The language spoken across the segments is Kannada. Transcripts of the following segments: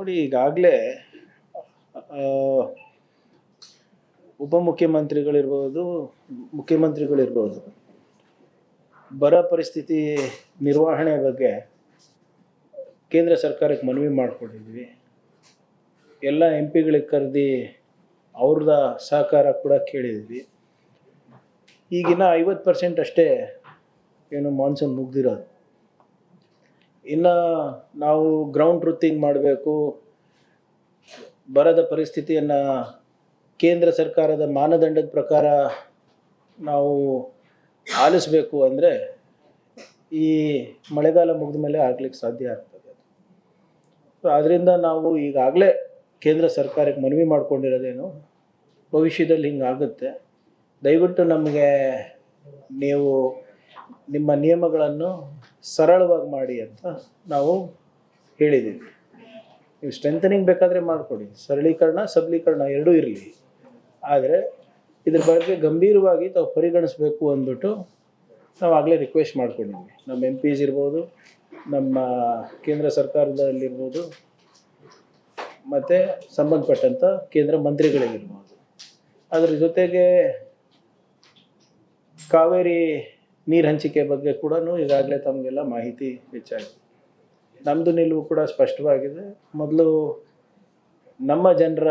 ನೋಡಿ, ಈಗಾಗಲೇ ಉಪಮುಖ್ಯಮಂತ್ರಿಗಳಿರ್ಬೋದು, ಮುಖ್ಯಮಂತ್ರಿಗಳಿರ್ಬೋದು, ಬರ ಪರಿಸ್ಥಿತಿ ನಿರ್ವಹಣೆ ಬಗ್ಗೆ ಕೇಂದ್ರ ಸರ್ಕಾರಕ್ಕೆ ಮನವಿ ಮಾಡಿಕೊಂಡಿದ್ವಿ. ಎಲ್ಲ ಎಂ ಪಿಗಳಿಗೆ ಕರೆದು ಅವ್ರದ ಸಹಕಾರ ಕೂಡ ಕೇಳಿದ್ವಿ. ಈಗಿನ 50% ಅಷ್ಟೇ ಏನು ಮಾನ್ಸೂನ್ ಮುಗ್ದಿರೋದು. ಇನ್ನು ನಾವು ಗ್ರೌಂಡ್ ಟ್ರೂತಿಂಗ್ ಮಾಡಬೇಕು, ಬರದ ಪರಿಸ್ಥಿತಿಯನ್ನು ಕೇಂದ್ರ ಸರ್ಕಾರದ ಮಾನದಂಡದ ಪ್ರಕಾರ ನಾವು ಆಲಿಸಬೇಕು ಅಂದರೆ ಈ ಮಳೆಗಾಲ ಮುಗಿದ ಮೇಲೆ ಆಗ್ಲಿಕ್ಕೆ ಸಾಧ್ಯ ಆಗ್ತದೆ. ಸೊ ಅದರಿಂದ ನಾವು ಈಗಾಗಲೇ ಕೇಂದ್ರ ಸರ್ಕಾರಕ್ಕೆ ಮನವಿ ಮಾಡ್ಕೊಂಡಿರೋದೇನು, ಭವಿಷ್ಯದಲ್ಲಿ ಹಿಂಗಾಗುತ್ತೆ, ದಯವಿಟ್ಟು ನಮಗೆ ನೀವು ನಿಮ್ಮ ನಿಯಮಗಳನ್ನು ಸರಳವಾಗಿ ಮಾಡಿ ಅಂತ ನಾವು ಹೇಳಿದ್ದೀವಿ. ನೀವು ಸ್ಟ್ರೆಂಥನಿಂಗ್ ಬೇಕಾದರೆ ಮಾಡಿಕೊಡಿ, ಸರಳೀಕರಣ ಸಬಲೀಕರಣ ಎರಡೂ ಇರಲಿ, ಆದರೆ ಇದ್ರ ಬಗ್ಗೆ ಗಂಭೀರವಾಗಿ ತಾವು ಪರಿಗಣಿಸಬೇಕು ಅಂದ್ಬಿಟ್ಟು ನಾವು ಆಗಲೇ ರಿಕ್ವೆಸ್ಟ್ ಮಾಡ್ಕೊಂಡಿದ್ವಿ. ನಮ್ಮ ಎಂ ಪಿಸ್ ಇರ್ಬೋದು, ನಮ್ಮ ಕೇಂದ್ರ ಸರ್ಕಾರದಲ್ಲಿರ್ಬೋದು, ಮತ್ತು ಸಂಬಂಧಪಟ್ಟಂಥ ಕೇಂದ್ರ ಮಂತ್ರಿಗಳಿಗಿರ್ಬೋದು. ಅದರ ಜೊತೆಗೆ ಕಾವೇರಿ ನೀರು ಹಂಚಿಕೆ ಬಗ್ಗೆ ಕೂಡ ಈಗಾಗಲೇ ತಮಗೆಲ್ಲ ಮಾಹಿತಿ ಹೆಚ್ಚಾಗಿದೆ. ನಮ್ಮದು ನಿಲುವು ಕೂಡ ಸ್ಪಷ್ಟವಾಗಿದೆ. ಮೊದಲು ನಮ್ಮ ಜನರ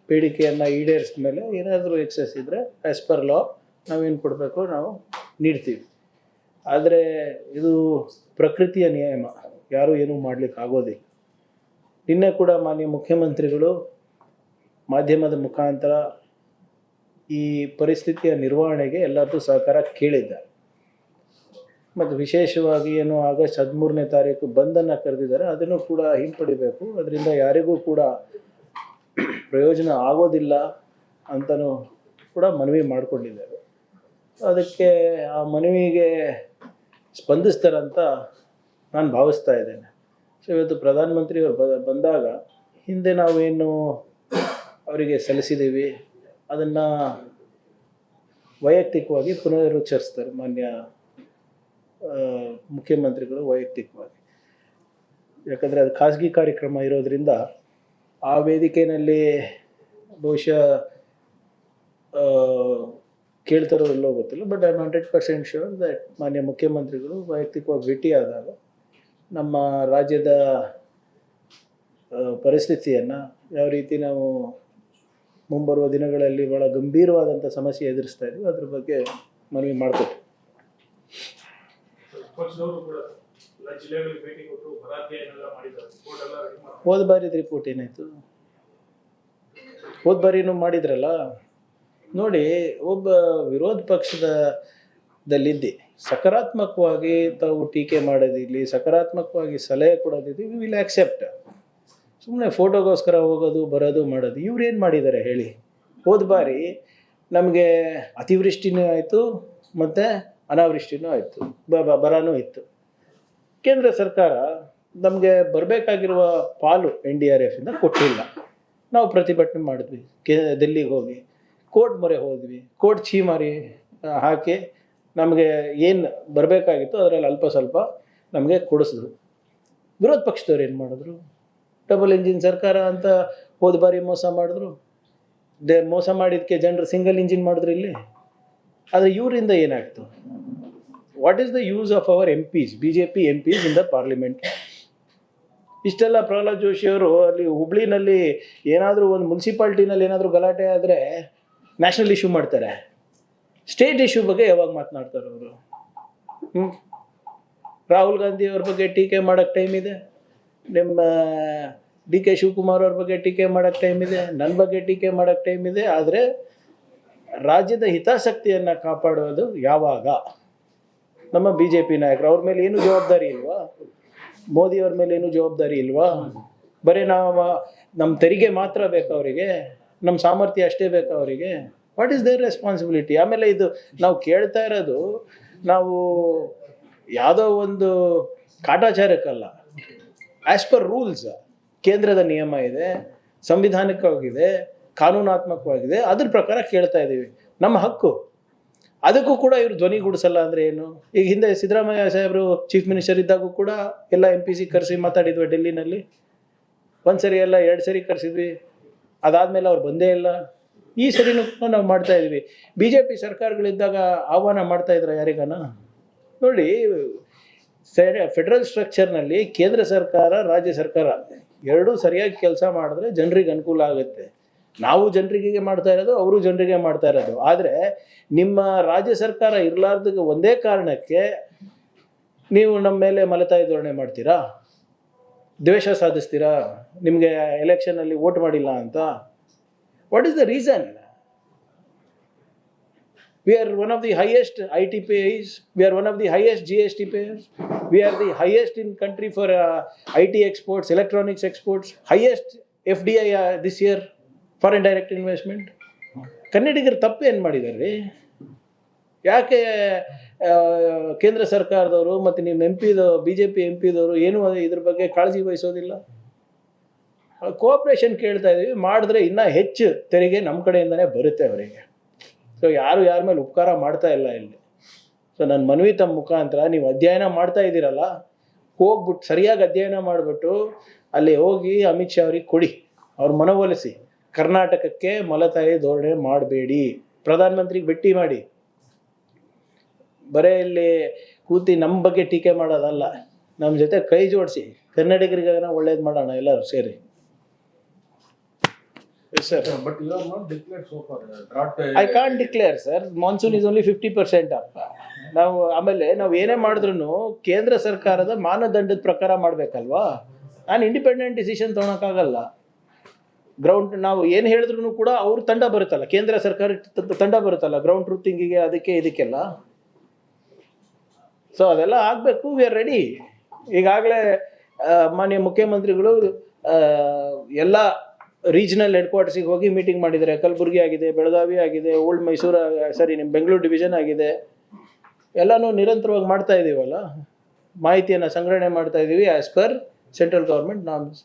ಬೇಡಿಕೆಯನ್ನು ಈಡೇರಿಸಿದ ಮೇಲೆ ಏನಾದರೂ ಎಕ್ಸೆಸ್ ಇದ್ದರೆ ಆ್ಯಸ್ ಪರ್ ಲಾ ನಾವೇನು ಕೊಡಬೇಕು ನಾವು ನೀಡ್ತೀವಿ. ಆದರೆ ಇದು ಪ್ರಕೃತಿಯ ನಿಯಮ, ಯಾರೂ ಏನೂ ಮಾಡಲಿಕ್ಕೆ ಆಗೋದಿಲ್ಲ. ನಿನ್ನೆ ಕೂಡ ಮಾನ್ಯ ಮುಖ್ಯಮಂತ್ರಿಗಳು ಮಾಧ್ಯಮದ ಮುಖಾಂತರ ಈ ಪರಿಸ್ಥಿತಿಯ ನಿರ್ವಹಣೆಗೆ ಎಲ್ಲರದ್ದು ಸಹಕಾರ ಕೇಳಿದ್ದಾರೆ. ಮತ್ತು ವಿಶೇಷವಾಗಿ ಏನು ಆಗಸ್ಟ್ 13ನೇ ತಾರೀಕು ಬಂದನ್ನು ಕರೆದಿದ್ದಾರೆ, ಅದನ್ನು ಕೂಡ ಹಿಂಪಡಿಬೇಕು. ಅದರಿಂದ ಯಾರಿಗೂ ಕೂಡ ಪ್ರಯೋಜನ ಆಗೋದಿಲ್ಲ ಅಂತಲೂ ಕೂಡ ಮನವಿ ಮಾಡಿಕೊಂಡಿದ್ದಾರೆ. ಅದಕ್ಕೆ ಆ ಮನವಿಗೆ ಸ್ಪಂದಿಸ್ತಾರಂತ ನಾನು ಭಾವಿಸ್ತಾ ಇದ್ದೇನೆ. ಸೊ ಇವತ್ತು ಪ್ರಧಾನಮಂತ್ರಿಯವರು ಬಂದಾಗ ಹಿಂದೆ ನಾವೇನು ಅವರಿಗೆ ಸಲ್ಲಿಸಿದ್ದೀವಿ ಅದನ್ನು ವೈಯಕ್ತಿಕವಾಗಿ ಪುನರುಚ್ಚರಿಸ್ತಾರೆ ಮಾನ್ಯ ಮುಖ್ಯಮಂತ್ರಿಗಳು ವೈಯಕ್ತಿಕವಾಗಿ. ಯಾಕಂದರೆ ಅದು ಖಾಸಗಿ ಕಾರ್ಯಕ್ರಮ ಇರೋದರಿಂದ ಆ ವೇದಿಕೆಯಲ್ಲಿ ಬಹುಶಃ ಕೇಳ್ತಾರೋ ಎಲ್ಲೋ ಗೊತ್ತಿಲ್ಲ. But I am 100% sure that ಮಾನ್ಯ ಮುಖ್ಯಮಂತ್ರಿಗಳು ವೈಯಕ್ತಿಕವಾಗಿ ಭೇಟಿಯಾದಾಗ ನಮ್ಮ ರಾಜ್ಯದ ಪರಿಸ್ಥಿತಿಯನ್ನು ಯಾವ ರೀತಿ ನಾವು ಮುಂಬರುವ ದಿನಗಳಲ್ಲಿ ಭಾಳ ಗಂಭೀರವಾದಂಥ ಸಮಸ್ಯೆ ಎದುರಿಸ್ತಾ ಇದ್ದೀವಿ ಅದ್ರ ಬಗ್ಗೆ ಮನವಿ ಮಾಡಿಕೊಟ್ಟು. ಹೋದ ಬಾರಿದ ರಿಪೋರ್ಟ್ ಏನಾಯಿತು? ಹೋದ ಬಾರಿನೂ ಮಾಡಿದ್ರಲ್ಲ. ನೋಡಿ, ಒಬ್ಬ ವಿರೋಧ ಪಕ್ಷದಲ್ಲಿದ್ದು ಸಕಾರಾತ್ಮಕವಾಗಿ ತಾವು ಟೀಕೆ ಮಾಡೋದಿರಲಿ, ಸಕಾರಾತ್ಮಕವಾಗಿ ಸಲಹೆ ಕೊಡೋದಿರಲಿ, ವಿ ವಿಲ್ ಆಕ್ಸೆಪ್ಟ್. ಸುಮ್ಮನೆ ಫೋಟೋಗೋಸ್ಕರ ಹೋಗೋದು ಬರೋದು ಮಾಡೋದು ಇವ್ರು ಏನು ಮಾಡಿದ್ದಾರೆ ಹೇಳಿ? ಹೋದ ಬಾರಿ ನಮಗೆ ಅತಿವೃಷ್ಟಿನೂ ಆಯಿತು ಮತ್ತು ಅನಾವೃಷ್ಟಿನೂ ಆಯಿತು, ಬರನೂ ಇತ್ತು. ಕೇಂದ್ರ ಸರ್ಕಾರ ನಮಗೆ ಬರಬೇಕಾಗಿರುವ ಪಾಲು NDRFಯಿಂದ ಕೊಟ್ಟಿಲ್ಲ. ನಾವು ಪ್ರತಿಭಟನೆ ಮಾಡಿದ್ವಿ, ದಿಲ್ಲಿಗೆ ಹೋಗಿ ಕೋರ್ಟ್ ಮೊರೆ ಹೋದ್ವಿ, ಕೋರ್ಟ್ ಛೀಮಾರಿ ಹಾಕಿ ನಮಗೆ ಏನು ಬರಬೇಕಾಗಿತ್ತು ಅದರಲ್ಲಿ ಅಲ್ಪ ಸ್ವಲ್ಪ ನಮಗೆ ಕೊಡಿಸಿದ್ರು. ವಿರೋಧ ಪಕ್ಷದವ್ರು ಏನು ಮಾಡಿದ್ರು? ಡಬಲ್ ಇಂಜಿನ್ ಸರ್ಕಾರ ಅಂತ ಹೋದ ಬಾರಿ ಮೋಸ ಮಾಡಿದ್ರು. ಮೋಸ ಮಾಡಿದ್ದಕ್ಕೆ ಜನರು ಸಿಂಗಲ್ ಇಂಜಿನ್ ಮಾಡಿದ್ರು ಇಲ್ಲಿ. ಆದರೆ ಇವರಿಂದ ಏನಾಗ್ತು? What is the use of our MPs, BJP MPs in the parliament? ಇಷ್ಟೆಲ್ಲ ಪ್ರಹ್ಲಾದ್ ಜೋಶಿ ಅವರು ಅಲ್ಲಿ ಹುಬ್ಳಿನಲ್ಲಿ ಏನಾದರೂ ಒಂದು ಮುನ್ಸಿಪಾಲ್ಟಿನಲ್ಲಿ ಏನಾದರೂ ಗಲಾಟೆ ಆದರೆ ನ್ಯಾಷನಲ್ ಇಶ್ಯೂ ಮಾಡ್ತಾರೆ, ಸ್ಟೇಟ್ ಇಶ್ಯೂ ಬಗ್ಗೆ ಯಾವಾಗ ಮಾತನಾಡ್ತಾರೆ ಅವರು? ರಾಹುಲ್ ಗಾಂಧಿ ಅವ್ರ ಬಗ್ಗೆ ಟೀಕೆ ಮಾಡೋಕ್ಕೆ ಟೈಮ್ ಇದೆ, ನಿಮ್ಮ DK ಶಿವಕುಮಾರ್ ಅವ್ರ ಬಗ್ಗೆ ಟೀಕೆ ಮಾಡೋಕ್ಕೆ ಟೈಮ್ ಇದೆ, ನನ್ನ ಬಗ್ಗೆ ಟೀಕೆ ಮಾಡೋಕ್ಕೆ ಟೈಮ್ ಇದೆ. ಆದರೆ ರಾಜ್ಯದ ಹಿತಾಸಕ್ತಿಯನ್ನು ಕಾಪಾಡೋದು ಯಾವಾಗ? ನಮ್ಮ BJP ನಾಯಕರು ಅವ್ರ ಮೇಲೆ ಏನೂ ಜವಾಬ್ದಾರಿ ಇಲ್ವಾ? ಮೋದಿಯವ್ರ ಮೇಲೆ ಏನೂ ಜವಾಬ್ದಾರಿ ಇಲ್ವಾ? ಬರೀ ನಮ್ಮ ತೆರಿಗೆ ಮಾತ್ರ ಬೇಕಾ ಅವರಿಗೆ? ನಮ್ಮ ಸಾಮರ್ಥ್ಯ ಅಷ್ಟೇ ಬೇಕಾ ಅವರಿಗೆ? What is there responsibility? ಆಮೇಲೆ ಇದು ನಾವು ಕೇಳ್ತಾ ಇರೋದು ನಾವು ಯಾವುದೋ ಒಂದು ಕಾಟಾಚಾರಕ್ಕಲ್ಲ, ಆ್ಯಸ್ ಪರ್ ರೂಲ್ಸ್. ಕೇಂದ್ರದ ನಿಯಮ ಇದೆ, ಸಂವಿಧಾನಿಕವಾಗಿದೆ, ಕಾನೂನಾತ್ಮಕವಾಗಿದೆ, ಅದ್ರ ಪ್ರಕಾರ ಕೇಳ್ತಾ ಇದ್ದೀವಿ, ನಮ್ಮ ಹಕ್ಕು. ಅದಕ್ಕೂ ಕೂಡ ಇವರು ಧ್ವನಿಗೂಡಿಸಲ್ಲ ಅಂದರೆ ಏನು? ಈಗ ಹಿಂದೆ ಸಿದ್ದರಾಮಯ್ಯ ಸಾಹೇಬರು ಚೀಫ್ ಮಿನಿಸ್ಟರ್ ಇದ್ದಾಗೂ ಕೂಡ ಎಲ್ಲ MPC ಕರೆಸಿ ಮಾತಾಡಿದ್ವಿ ಡೆಲ್ಲಿನಲ್ಲಿ. ಒಂದು ಸರಿ ಅಲ್ಲ 2 ಸರಿ ಕರೆಸಿದ್ವಿ, ಅದಾದಮೇಲೆ ಅವ್ರು ಬಂದೇ ಇಲ್ಲ. ಈ ಸರಿನೂ ನಾವು ಮಾಡ್ತಾ ಇದ್ವಿ. BJP ಸರ್ಕಾರಗಳಿದ್ದಾಗ ಆಹ್ವಾನ ಮಾಡ್ತಾ ಇದ್ರ ಯಾರಿಗಾನ? ನೋಡಿ, ಫೆಡರಲ್ ಸ್ಟ್ರಕ್ಚರ್ನಲ್ಲಿ ಕೇಂದ್ರ ಸರ್ಕಾರ ರಾಜ್ಯ ಸರ್ಕಾರ ಎರಡೂ ಸರಿಯಾಗಿ ಕೆಲಸ ಮಾಡಿದ್ರೆ ಜನರಿಗೆ ಅನುಕೂಲ ಆಗುತ್ತೆ. ನಾವು ಜನರಿಗೆ ಮಾಡ್ತಾ ಇರೋದು, ಅವರು ಜನರಿಗೆ ಮಾಡ್ತಾ ಇರೋದು. ಆದರೆ ನಿಮ್ಮ ರಾಜ್ಯ ಸರ್ಕಾರ ಇರಲಾರ್ದ ಒಂದೇ ಕಾರಣಕ್ಕೆ ನೀವು ನಮ್ಮ ಮೇಲೆ ಮಲತಾಯಿ ಧೋರಣೆ ಮಾಡ್ತೀರಾ, ದ್ವೇಷ ಸಾಧಿಸ್ತೀರಾ, ನಿಮಗೆ ಎಲೆಕ್ಷನಲ್ಲಿ ವೋಟ್ ಮಾಡಿಲ್ಲ ಅಂತ. What is the reason? We are one of the highest IT payers. We are one of the highest GST payers. We are the highest in country for IT exports, electronics exports. Highest FDI this year, foreign direct investment. ಕನ್ನಡಿಗರು ತಪ್ಪು ಏನು ಮಾಡಿದ್ದಾರೆ? ಯಾಕೆ ಕೇಂದ್ರ ಸರ್ಕಾರದವರು ಮತ್ತು ನಿಮ್ಮ BJP MP ಏನು ಇದ್ರ ಬಗ್ಗೆ ಕಾಳಜಿ ವಹಿಸೋದಿಲ್ಲ? ಕೋಆಪ್ರೇಷನ್ ಕೇಳ್ತಾ ಇದ್ದೀವಿ, ಮಾಡಿದ್ರೆ ಇನ್ನೂ ಹೆಚ್ಚು ತೆರಿಗೆ ನಮ್ಮ ಕಡೆಯಿಂದನೇ ಬರುತ್ತೆ ಅವರಿಗೆ. ಸೊ ಯಾರು ಯಾರ ಮೇಲೆ ಉಪಕಾರ ಮಾಡ್ತಾ ಇಲ್ಲ ಇಲ್ಲಿ. ಸೊ ನನ್ನ ಮನವಿ ತಮ್ಮ ಮುಖಾಂತರ, ನೀವು ಅಧ್ಯಯನ ಮಾಡ್ತಾ ಇದ್ದೀರಲ್ಲ, ಹೋಗ್ಬಿಟ್ಟು ಸರಿಯಾಗಿ ಅಧ್ಯಯನ ಮಾಡಿಬಿಟ್ಟು ಅಲ್ಲಿ ಹೋಗಿ ಅಮಿತ್ ಶಾ ಅವ್ರಿಗೆ ಕೊಡಿ, ಅವ್ರ ಮನವೊಲಿಸಿ, ಕರ್ನಾಟಕಕ್ಕೆ ಮಲತಾಯಿ ಧೋರಣೆ ಮಾಡಬೇಡಿ, ಪ್ರಧಾನಮಂತ್ರಿಗೆ ಭೇಟಿ ಮಾಡಿ. ಬರೇ ಇಲ್ಲಿ ಕೂತಿ ನಮ್ಮ ಬಗ್ಗೆ ಟೀಕೆ ಮಾಡೋದಲ್ಲ, ನಮ್ಮ ಜೊತೆ ಕೈ ಜೋಡಿಸಿ ಕನ್ನಡಿಗರಿಗಾನ ಒಳ್ಳೇದು ಮಾಡೋಣ ಎಲ್ಲರೂ ಸೇರಿ. Yes, sir. But you have not declared so far. Drought. I can't declare, sir. Monsoon is only 50% up. ನಾವು ಆಮೇಲೆ ನಾವು ಏನೇ ಮಾಡಿದ್ರು ಕೇಂದ್ರ ಸರ್ಕಾರದ ಮಾನದಂಡದ ಪ್ರಕಾರ ಮಾಡಬೇಕಲ್ವಾ? ನಾನು ಇಂಡಿಪೆಂಡೆಂಟ್ ಡಿಸಿಷನ್ ತೊಗೊಳಕ್ಕಾಗಲ್ಲ. ಗ್ರೌಂಡ್ ನಾವು ಏನು ಹೇಳಿದ್ರು ಕೂಡ ಅವ್ರ ತಂಡ ಬರುತ್ತಲ್ಲ, ಕೇಂದ್ರ ಸರ್ಕಾರ ತಂಡ ಬರುತ್ತಲ್ಲ ಗ್ರೌಂಡ್ ಟ್ರೂತಿಂಗಿಗೆ, ಅದಕ್ಕೆ ಇದಕ್ಕೆಲ್ಲ. ಸೊ ಅದೆಲ್ಲ ಆಗಬೇಕು. We are ready. ಈಗಾಗಲೇ ಮಾನ್ಯ ಮುಖ್ಯಮಂತ್ರಿಗಳು ಎಲ್ಲ ರೀಜನಲ್ ಹೆಡ್ ಕ್ವಾರ್ಟರ್ಸಿಗೆ ಹೋಗಿ ಮೀಟಿಂಗ್ ಮಾಡಿದ್ದಾರೆ. ಕಲಬುರಗಿ ಆಗಿದೆ, ಬೆಳಗಾವಿ ಆಗಿದೆ, ಓಲ್ಡ್ ಮೈಸೂರು ನಿಮ್ಮ ಬೆಂಗಳೂರು ಡಿವಿಷನ್ ಆಗಿದೆ. ಎಲ್ಲನೂ ನಿರಂತರವಾಗಿ ಮಾಡ್ತಾ ಇದ್ದೀವಲ್ಲ, ಮಾಹಿತಿಯನ್ನು ಸಂಗ್ರಹಣೆ ಮಾಡ್ತಾ ಇದ್ದೀವಿ as per central government norms.